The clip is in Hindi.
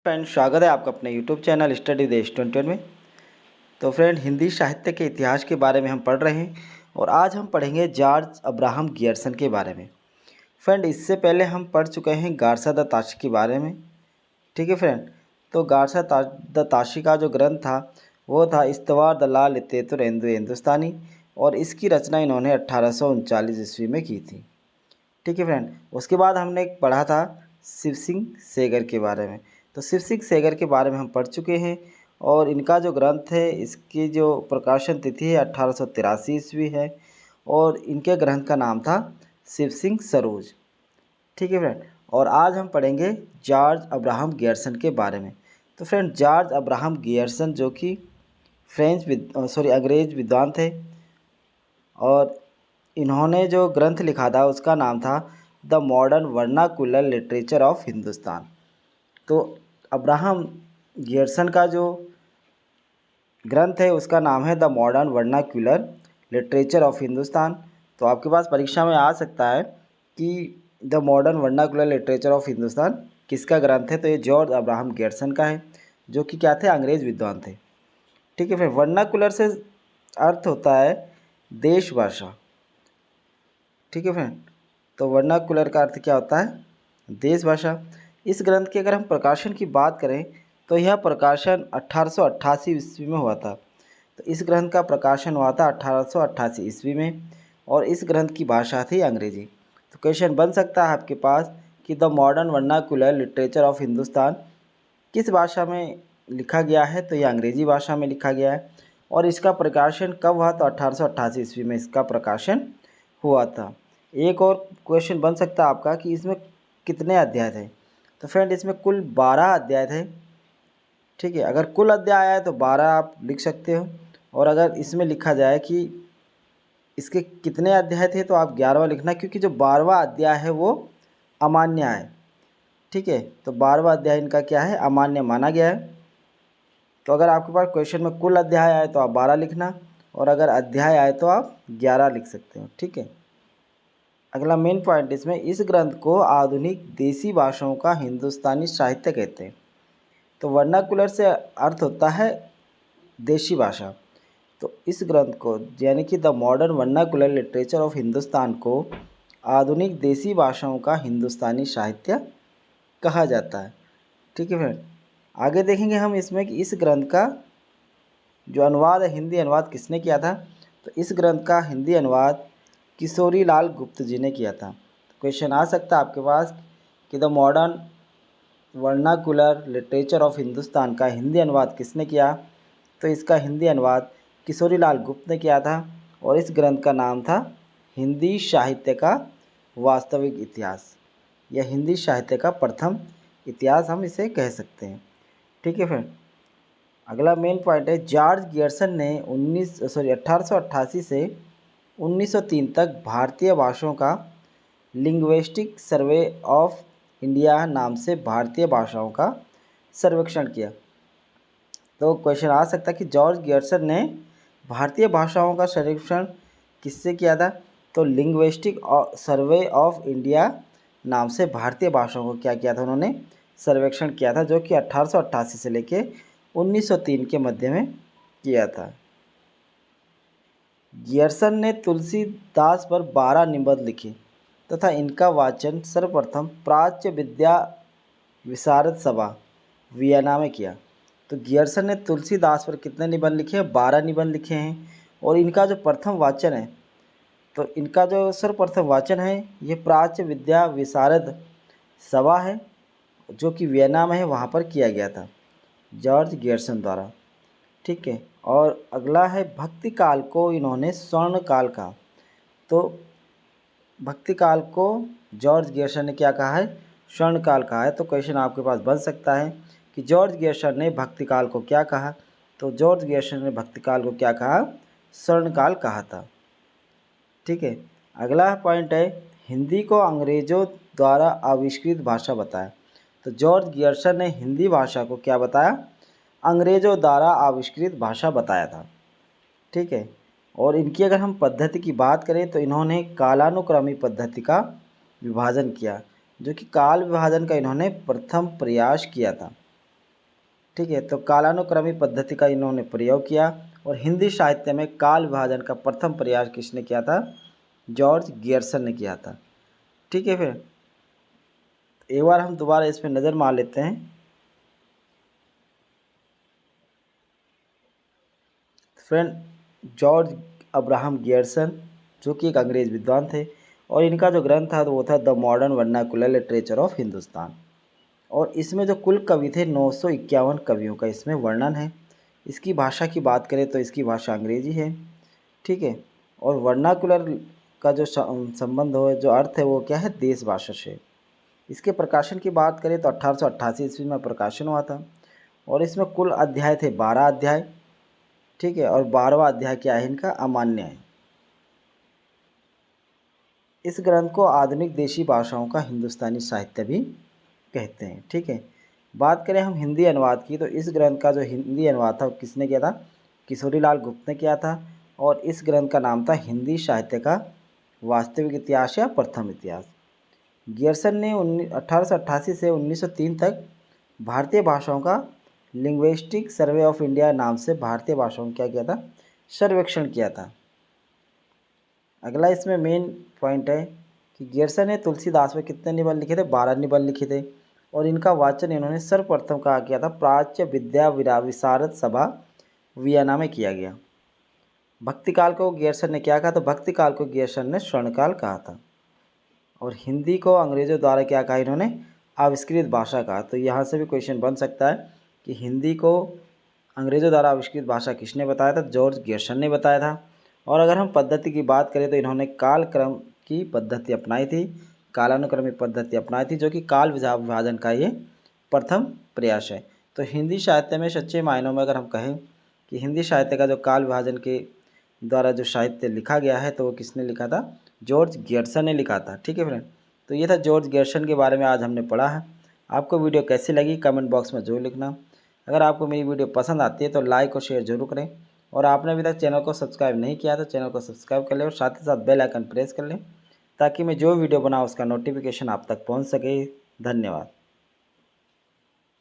फ्रेंड, स्वागत है आपका अपने YouTube channel study with student में। तो फ्रेंड, हिंदी साहित्य के इतिहास के बारे में हम पढ़ रहे हैं और आज हम पढ़ेंगे जॉर्ज अब्राहम गियर्सन के बारे में। फ्रेंड, इससे पहले हम पढ़ चुके हैं गार्सा द ताशी के बारे में। ठीक है फ्रेंड, तो गार्सा द ताशी का जो ग्रंथ था वो था इस्तवार दलाल लितेतुर हिंदुस्तानी, और इसकी रचना इन्होंने 1839 ईस्वी में की थी। ठीक है फ्रेंड, उसके बाद हमने पढ़ा था शिव सिंह सेगर के बारे में। तो शिव सिंह सेगर के बारे में हम पढ़ चुके हैं और इनका जो ग्रंथ है इसकी जो प्रकाशन तिथि है 1883 ईस्वी है और इनके ग्रंथ का नाम था शिव सिंह सरोज। ठीक है फ्रेंड, और आज हम पढ़ेंगे जॉर्ज अब्राहम गियर्सन के बारे में। तो फ्रेंड, जॉर्ज अब्राहम गियर्सन जो कि अंग्रेज विद्वान थे और इन्होंने जो ग्रंथ लिखा था उसका नाम था the modern vernacular literature of Hindustan. तो अब्राहम गियर्सन का जो ग्रंथ है उसका नाम है the modern vernacular literature of Hindustan. तो आपके पास परीक्षा में आ सकता है कि the modern vernacular literature of Hindustan किसका ग्रंथ है। तो ये जॉर्ज अब्राहम गियर्सन का है, जो कि क्या थे, अंग्रेज विद्वान थे। ठीक है, फिर वर्नाक्यूलर से अर्थ होता है देश भाषा। ठीक है फ्रेंड, तो वर्नाक्यूलर का अर्थ क्या होता है, देश भाषा। इस ग्रंथ के अगर हम प्रकाशन की बात करें तो यह प्रकाशन 1888 ईस्वी में हुआ था। तो इस ग्रंथ का प्रकाशन हुआ था 1888 ईस्वी में और इस ग्रंथ की भाषा थी अंग्रेजी। तो क्वेश्चन बन सकता है आपके पास कि the modern vernacular literature of Hindustan किस भाषा में लिखा गया है। तो ये अंग्रेजी भाषा में लिखा गया है और इसका प्रकाशन कब हुआ, तो 1888 ईस्वी में इसका प्रकाशन हुआ था। एक और क्वेश्चन बन सकता है आपका कि इसमें कितने अध्याय थे। तो फ्रेंड, इसमें कुल 12 अध्याय थे। ठीक है, अगर कुल अध्याय आए तो 12 आप लिख सकते हो, और अगर इसमें लिखा जाए कि इसके कितने अध्याय थे तो आप 11वां लिखना, क्योंकि जो 12वां अध्याय है वो अमान्य है। ठीक है, तो 12वां अध्याय इनका क्या है, अमान्य माना गया है। तो अगर आपके पास क्वेश्चन में कुल अध्याय आए तो आप 12 लिखना, और अगर अध्याय आए तो आप 11 लिख सकते हो। ठीक है, अगला मेन पॉइंट इसमें, इस ग्रंथ को आधुनिक देसी भाषाओं का हिंदुस्तानी साहित्य कहते हैं। तो वर्नाकुलर से अर्थ होता है देशी भाषा। तो इस ग्रंथ को यानी कि the modern vernacular literature of Hindustan को आधुनिक देसी भाषाओं का हिंदुस्तानी साहित्य कहा जाता है। ठीक है फ्रेंड, आगे देखेंगे हम इसमें कि इस ग्रंथ का जो अनुवाद है, हिंदी अनुवाद किसने किया था। तो इस ग्रंथ का हिंदी अनुवाद किशोरी लाल गुप्त जी ने किया था। क्वेश्चन आ सकता है आपके पास कि the modern vernacular literature of Hindustan का हिंदी अनुवाद किसने किया। तो इसका हिंदी अनुवाद किशोरी लाल गुप्त ने किया था और इस ग्रंथ का नाम था हिंदी साहित्य का वास्तविक इतिहास, या हिंदी साहित्य का प्रथम इतिहास हम इसे कह सकते हैं। ठीक है फ्रेंड, अगला मेन पॉइंट है, जॉर्ज गियर्सन ने 1888 से 1903 तक भारतीय भाषाओं का लिंग्विस्टिक सर्वे ऑफ इंडिया नाम से भारतीय भाषाओं का सर्वेक्षण किया। तो क्वेश्चन आ सकता है कि जॉर्ज गियर्सन ने भारतीय भाषाओं का सर्वेक्षण किससे किया था। तो लिंग्विस्टिक सर्वे ऑफ इंडिया नाम से भारतीय भाषाओं को क्या किया था, उन्होंने सर्वेक्षण किया था, जो कि 1888 से लेके 1903 के मध्य में किया था। गियर्सन ने तुलसीदास पर 12 निबंध लिखे तथा इनका वाचन सर्वप्रथम प्राच्य विद्या विशारद सभा वियना में किया। तो गियर्सन ने तुलसीदास पर कितने निबंध लिखे हैं, 12 निबंध लिखे हैं, और इनका जो प्रथम वाचन है, तो इनका जो सर्वप्रथम वाचन है ये प्राच्य विद्या विशारद सभा है, जो कि वियना में है, वहाँ पर किया गया था जॉर्ज गियर्सन द्वारा। ठीक है, और अगला है, भक्ति काल को इन्होंने स्वर्ण काल कहा। तो भक्ति काल को जॉर्ज गियर्सन ने क्या कहा है, स्वर्ण काल कहा है। तो क्वेश्चन आपके पास बन सकता है कि जॉर्ज गियर्सन ने भक्ति काल को क्या कहा। तो जॉर्ज गियर्सन ने भक्ति काल को क्या कहा, स्वर्ण काल कहा था। ठीक है, अगला पॉइंट है, हिंदी को अंग्रेजों द्वारा आविष्कृत भाषा बताया। तो जॉर्ज गियर्सन ने हिंदी भाषा को क्या बताया, अंग्रेजों द्वारा आविष्कृत भाषा बताया था। ठीक है, और इनकी अगर हम पद्धति की बात करें तो इन्होंने कालानुक्रमी पद्धति का विभाजन किया, जो कि काल विभाजन का इन्होंने प्रथम प्रयास किया था। ठीक है। तो कालानुक्रमी पद्धति का इन्होंने प्रयोग किया और हिंदी साहित्य में काल विभाजन का प्रथम प्रयास किसने किया था? जॉर्ज गियर्सन ने किया था। ठीक है। फिर एक बार हम दोबारा इस पर नज़र मार लेते हैं। फ्रेंड, जॉर्ज अब्राहम गियर्सन जो कि एक अंग्रेज विद्वान थे और इनका जो ग्रंथ था वो था the modern vernacular literature of Hindustan. और इसमें जो कुल कवि थे 951 कवियों का इसमें वर्णन है। इसकी भाषा की बात करें तो इसकी भाषा अंग्रेजी है। ठीक है। और वर्नाकुलर का जो संबंध हो, जो अर्थ है वो क्या है? देश भाषा से। इसके प्रकाशन की बात करें तो 1888 ईस्वी में प्रकाशन हुआ था और इसमें कुल अध्याय थे 12 अध्याय। ठीक है। और 12वां अध्याय क्या है इनका? अमान्य है। इस ग्रंथ को आधुनिक देशी भाषाओं का हिंदुस्तानी साहित्य भी कहते हैं। ठीक है। बात करें हम हिंदी अनुवाद की तो इस ग्रंथ का जो हिंदी अनुवाद था वो किसने किया था? किशोरीलाल गुप्त ने किया था और इस ग्रंथ का नाम था हिंदी साहित्य का वास्तविक इतिहास या प्रथम इतिहास। गियर्सन ने 1888 से 1903 तक भारतीय भाषाओं का लिंग्विस्टिक सर्वे ऑफ इंडिया नाम से भारतीय भाषाओं का क्या किया था? सर्वेक्षण किया था। अगला इसमें मेन पॉइंट है कि गियर्सन ने तुलसीदास में कितने निबंध लिखे थे? 12 निबंध लिखे थे और इनका वाचन इन्होंने सर्वप्रथम कहा किया था प्राच्य विद्या विशारद सभा वियना में किया गया। भक्ति काल को गियर्सन ने क्या कहा? तो भक्ति काल को गियर्सन ने स्वर्णकाल कहा था। और हिंदी को अंग्रेजों द्वारा क्या कहा इन्होंने? आविष्कृत भाषा कहा। तो यहाँ से भी क्वेश्चन बन सकता है कि हिंदी को अंग्रेजों द्वारा आविष्कृत भाषा किसने बताया था? जॉर्ज गियर्सन ने बताया था। और अगर हम पद्धति की बात करें तो इन्होंने कालक्रम की पद्धति अपनाई थी, कालानुक्रमिक पद्धति अपनाई थी, जो कि काल विभाजन का ये प्रथम प्रयास है। तो हिंदी साहित्य में सच्चे मायनों में अगर हम कहें कि हिंदी साहित्य का जो काल विभाजन के द्वारा जो साहित्य लिखा गया है तो वो किसने लिखा था? जॉर्ज गियर्सन ने लिखा था। ठीक है फ्रेंड, तो ये था जॉर्ज गियर्सन के बारे में आज हमने पढ़ा है। आपको वीडियो कैसी लगी कमेंट बॉक्स में जरूर लिखना। अगर आपको मेरी वीडियो पसंद आती है तो लाइक और शेयर जरूर करें और आपने अभी तक चैनल को सब्सक्राइब नहीं किया तो चैनल को सब्सक्राइब कर लें और साथ ही साथ बेल आइकन प्रेस कर लें ताकि मैं जो वीडियो बनाऊँ उसका नोटिफिकेशन आप तक पहुँच सके। धन्यवाद।